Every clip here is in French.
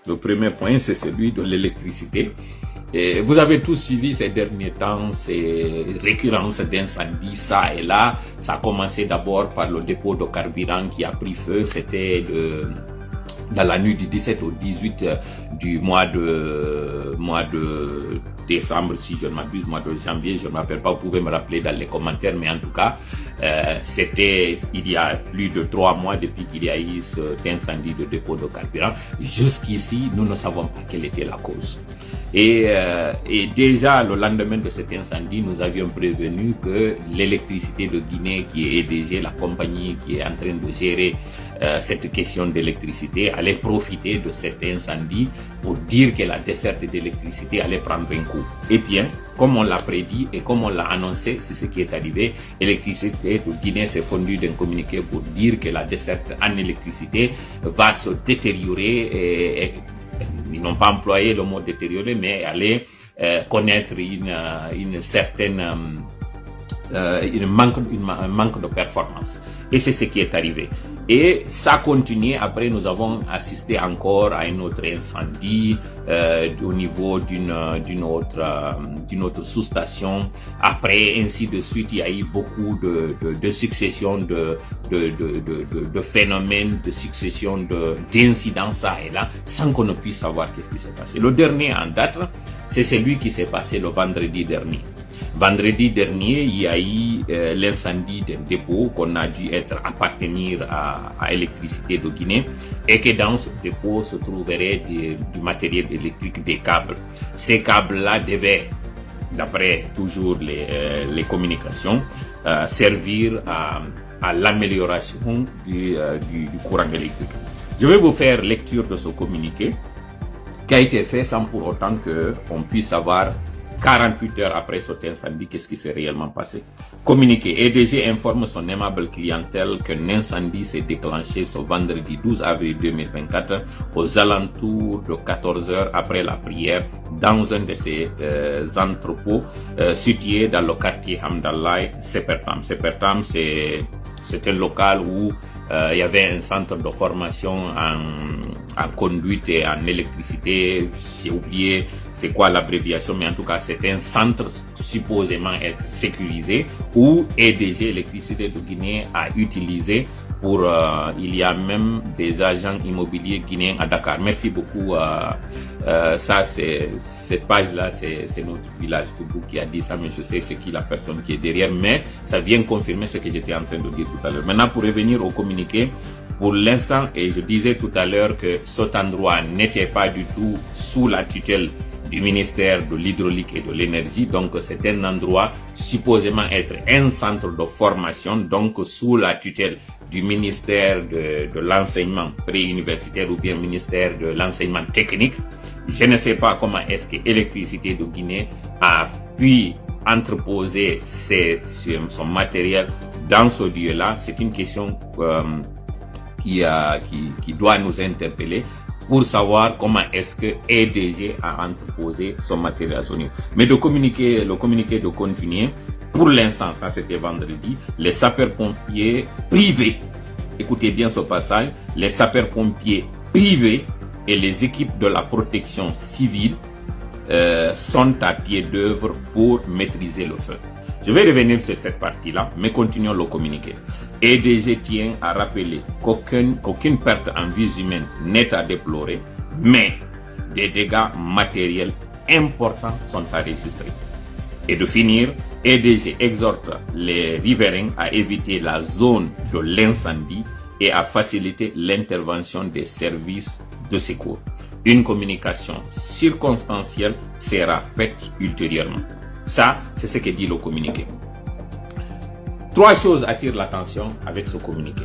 Le premier point, c'est celui de l'électricité. Et vous avez tous suivi ces derniers temps ces récurrences d'incendies, ça et là. Ça a commencé d'abord par le dépôt de carburant qui a pris feu. C'était dans la nuit du 17 au 18 du mois de décembre, si je ne m'abuse, mois de janvier, je ne m'appelle pas, vous pouvez me rappeler dans les commentaires, mais en tout cas, c'était il y a plus de 3 mois depuis qu'il y a eu cet incendie de dépôt de carburant. Jusqu'ici, nous ne savons pas quelle était la cause. Et déjà, le lendemain de cet incendie, nous avions prévenu que l'électricité de Guinée, qui est EDG, la compagnie qui est en train de gérer cette question d'électricité, allait profiter de cet incendie pour dire que la desserte d'électricité allait prendre un coup. Et bien, comme on l'a prédit et comme on l'a annoncé, c'est ce qui est arrivé. L'électricité de Guinée s'est fondue d'un communiqué pour dire que la desserte en électricité va se détériorer et ils n'ont pas employé le mot détériorer, mais aller connaître une certaine un manque de performance. Et c'est ce qui est arrivé. Et ça continue. Après, nous avons assisté encore à un autre incendie au niveau d'une autre sous-station. Après, ainsi de suite, il y a eu beaucoup de successions de phénomènes, de successions d'incidents ça et là, sans qu'on ne puisse savoir qu'est-ce qui s'est passé. Le dernier en date, c'est celui qui s'est passé le vendredi dernier. Vendredi dernier, il y a eu l'incendie d'un dépôt qu'on a dû appartenir à Électricité de Guinée et que dans ce dépôt se trouverait du matériel électrique, des câbles. Ces câbles-là devaient, d'après toujours les communications, servir à l'amélioration du courant électrique. Je vais vous faire lecture de ce communiqué qui a été fait sans pour autant qu'on puisse savoir 48 heures après cet incendie, qu'est-ce qui s'est réellement passé. Communiqué. EDG informe son aimable clientèle qu'un incendie s'est déclenché ce vendredi 12 avril 2024 aux alentours de 14 heures après la prière dans un de ses entrepôts situés dans le quartier Hamdallah, Sepertam. Sepertam, c'est un local où il y avait un centre de formation en conduite et en électricité. J'ai oublié c'est quoi l'abréviation, mais en tout cas c'est un centre supposément être sécurisé où EDG Électricité de Guinée a utilisé pour il y a même des agents immobiliers guinéens à Dakar. Merci beaucoup. Ça c'est cette page là, c'est notre village Toubou qui a dit ça, mais je sais c'est qui la personne qui est derrière, mais ça vient confirmer ce que j'étais en train de dire tout à l'heure. Maintenant, pour revenir au communiqué, pour l'instant, et je disais tout à l'heure que cet endroit n'était pas du tout sous la tutelle du ministère de l'Hydraulique et de l'Énergie, donc c'est un endroit supposément être un centre de formation, donc sous la tutelle du ministère de l'enseignement préuniversitaire ou bien ministère de l'enseignement technique. Je ne sais pas comment est-ce que Électricité de Guinée a pu entreposer son matériel dans ce lieu-là. C'est une question qui doit nous interpeller pour savoir comment est-ce que EDG a entreposé son matériel à son niveau. Mais le communiqué de continuer, pour l'instant, ça c'était vendredi, les sapeurs-pompiers privés, écoutez bien ce passage, les sapeurs-pompiers privés et les équipes de la protection civile sont à pied d'œuvre pour maîtriser le feu. Je vais revenir sur cette partie-là, mais continuons le communiqué. EDG tient à rappeler qu'aucune perte en vies humaines n'est à déplorer, mais des dégâts matériels importants sont à enregistrer. Et de finir, EDG exhorte les riverains à éviter la zone de l'incendie et à faciliter l'intervention des services de secours. Une communication circonstancielle sera faite ultérieurement. Ça, c'est ce que dit le communiqué. 3 choses attirent l'attention avec ce communiqué.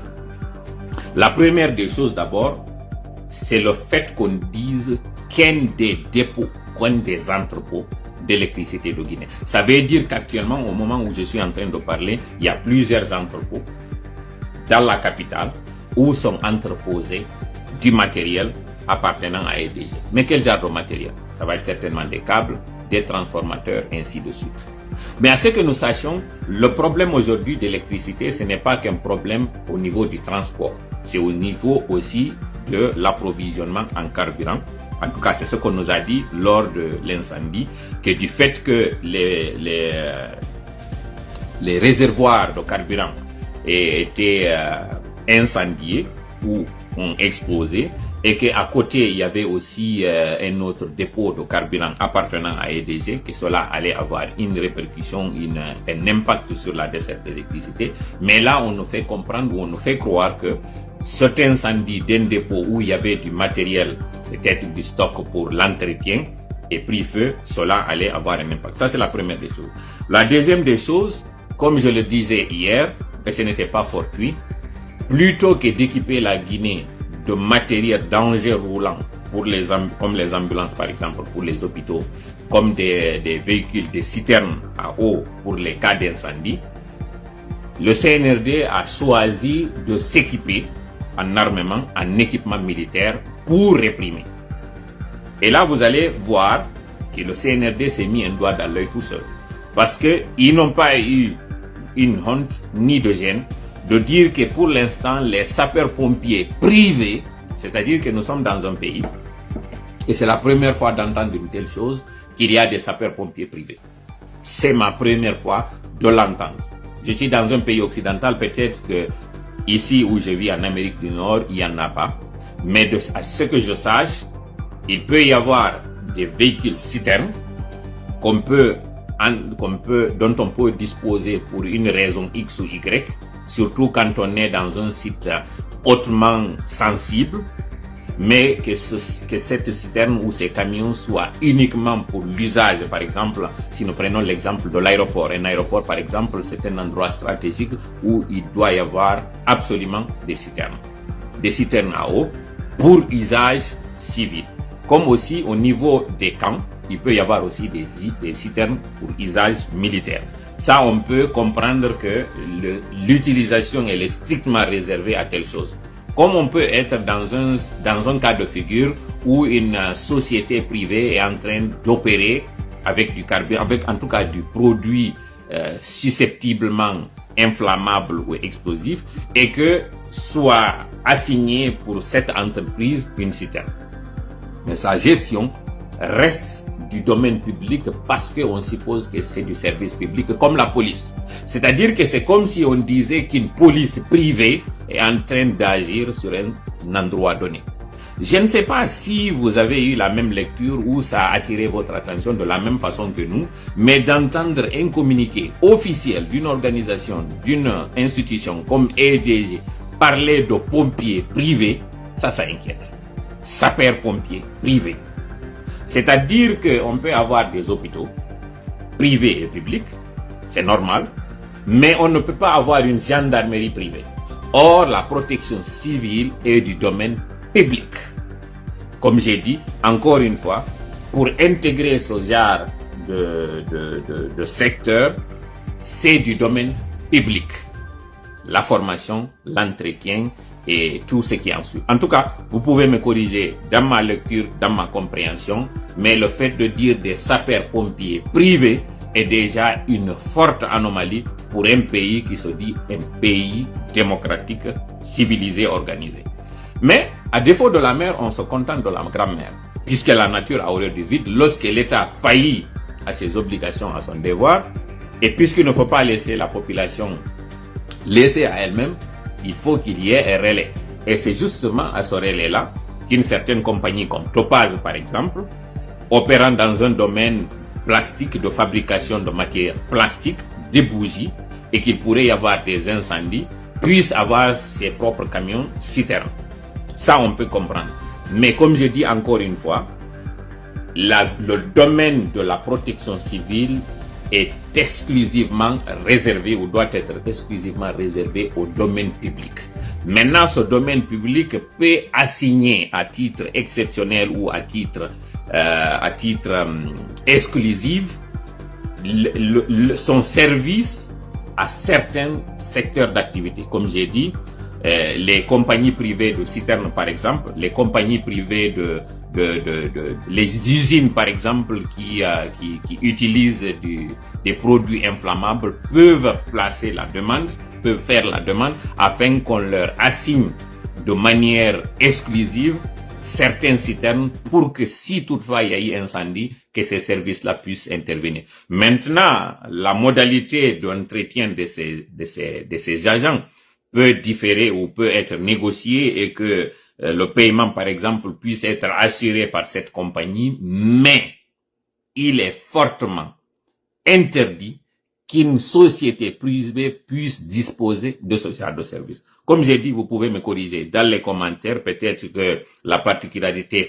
La première des choses d'abord, c'est le fait qu'on dise qu'un des dépôts, qu'un des entrepôts d'électricité de Guinée. Ça veut dire qu'actuellement, au moment où je suis en train de parler, il y a plusieurs entrepôts dans la capitale où sont entreposés du matériel appartenant à EDG. Mais quel genre de matériel? Ça va être certainement des câbles, des transformateurs, ainsi de suite. Mais à ce que nous sachions, le problème aujourd'hui d'électricité, ce n'est pas qu'un problème au niveau du transport. C'est au niveau aussi de l'approvisionnement en carburant En tout cas, c'est ce qu'on nous a dit lors de l'incendie, que du fait que les réservoirs de carburant étaient incendiés ou ont explosé, et qu'à côté, il y avait aussi un autre dépôt de carburant appartenant à EDG, que cela allait avoir une répercussion, un impact sur la desserte d'électricité. Mais là, on nous fait comprendre ou on nous fait croire que cet incendie d'un dépôt où il y avait du matériel, peut-être du stock pour l'entretien, et pris feu, cela allait avoir un impact. Ça, c'est la première des choses. La deuxième des choses, comme je le disais hier, et ce n'était pas fortuit, plutôt que d'équiper la Guinée de matériel d'engins roulants pour comme les ambulances par exemple, pour les hôpitaux, comme des véhicules, des citernes à eau pour les cas d'incendie, le CNRD a choisi de s'équiper en armement, en équipement militaire pour réprimer. Et là, vous allez voir que le CNRD s'est mis un doigt dans l'œil tout seul. Parce qu'ils n'ont pas eu une honte ni de gêne de dire que pour l'instant, les sapeurs-pompiers privés, c'est-à-dire que nous sommes dans un pays, et c'est la première fois d'entendre une telle chose, qu'il y a des sapeurs-pompiers privés. C'est ma première fois de l'entendre. Je suis dans un pays occidental, peut-être que ici où je vis en Amérique du Nord, il n'y en a pas. Mais à ce que je sache, il peut y avoir des véhicules citernes dont on peut disposer pour une raison X ou Y, surtout quand on est dans un site hautement sensible, mais que cette citerne ou ces camions soient uniquement pour l'usage. Par exemple, si nous prenons l'exemple de l'aéroport, un aéroport par exemple, c'est un endroit stratégique où il doit y avoir absolument des citernes à eau pour usage civil. Comme aussi au niveau des camps, il peut y avoir aussi des citernes pour usage militaire. Ça, on peut comprendre que l'utilisation elle est strictement réservée à telle chose. Comme on peut être dans un cas de figure où une société privée est en train d'opérer avec du carburant, avec en tout cas du produit susceptiblement inflammable ou explosif, et que soit assigné pour cette entreprise une citerne. Mais sa gestion reste du domaine public parce qu'on suppose que c'est du service public, comme la police. C'est-à-dire que c'est comme si on disait qu'une police privée est en train d'agir sur un endroit donné. Je ne sais pas si vous avez eu la même lecture ou ça a attiré votre attention de la même façon que nous, mais d'entendre un communiqué officiel d'une organisation, d'une institution comme EDG parler de pompiers privés, ça inquiète. Sapeurs-pompiers privés. C'est-à-dire qu'on peut avoir des hôpitaux privés et publics, c'est normal, mais on ne peut pas avoir une gendarmerie privée. Or, la protection civile est du domaine public. Comme j'ai dit, encore une fois, pour intégrer ce genre de secteur, c'est du domaine public. La formation, l'entretien et tout ce qui en suit. En tout cas, vous pouvez me corriger dans ma lecture, dans ma compréhension, mais le fait de dire des sapeurs-pompiers privés est déjà une forte anomalie pour un pays qui se dit un pays démocratique, civilisé, organisé. Mais, à défaut de la mère, on se contente de la grand-mère, puisque la nature a horreur du vide. Lorsque l'État faillit à ses obligations, à son devoir, et puisqu'il ne faut pas laisser la population laisser à elle-même, il faut qu'il y ait un relais. Et c'est justement à ce relais-là qu'une certaine compagnie comme Topaz, par exemple, opérant dans un domaine plastique, de fabrication de matières plastiques, des bougies, et qu'il pourrait y avoir des incendies, puisse avoir ses propres camions citernes. Ça, on peut comprendre. Mais comme je dis encore une fois, le domaine de la protection civile est exclusivement réservé ou doit être exclusivement réservé au domaine public. Maintenant, ce domaine public peut assigner à titre exceptionnel ou à titre exclusif son service à certains secteurs d'activité. Comme j'ai dit, les compagnies privées de citernes, par exemple, les compagnies privées les usines, par exemple, qui utilisent des produits inflammables peuvent faire la demande afin qu'on leur assigne de manière exclusive certaines citernes pour que si toutefois il y a eu incendie, que ces services-là puissent intervenir. Maintenant, la modalité d'entretien de ces agents peut différer ou peut être négociée et que le paiement, par exemple, puisse être assuré par cette compagnie, mais il est fortement interdit qu'une société privée puisse disposer de ce genre de service. Comme j'ai dit, vous pouvez me corriger dans les commentaires, peut-être que la particularité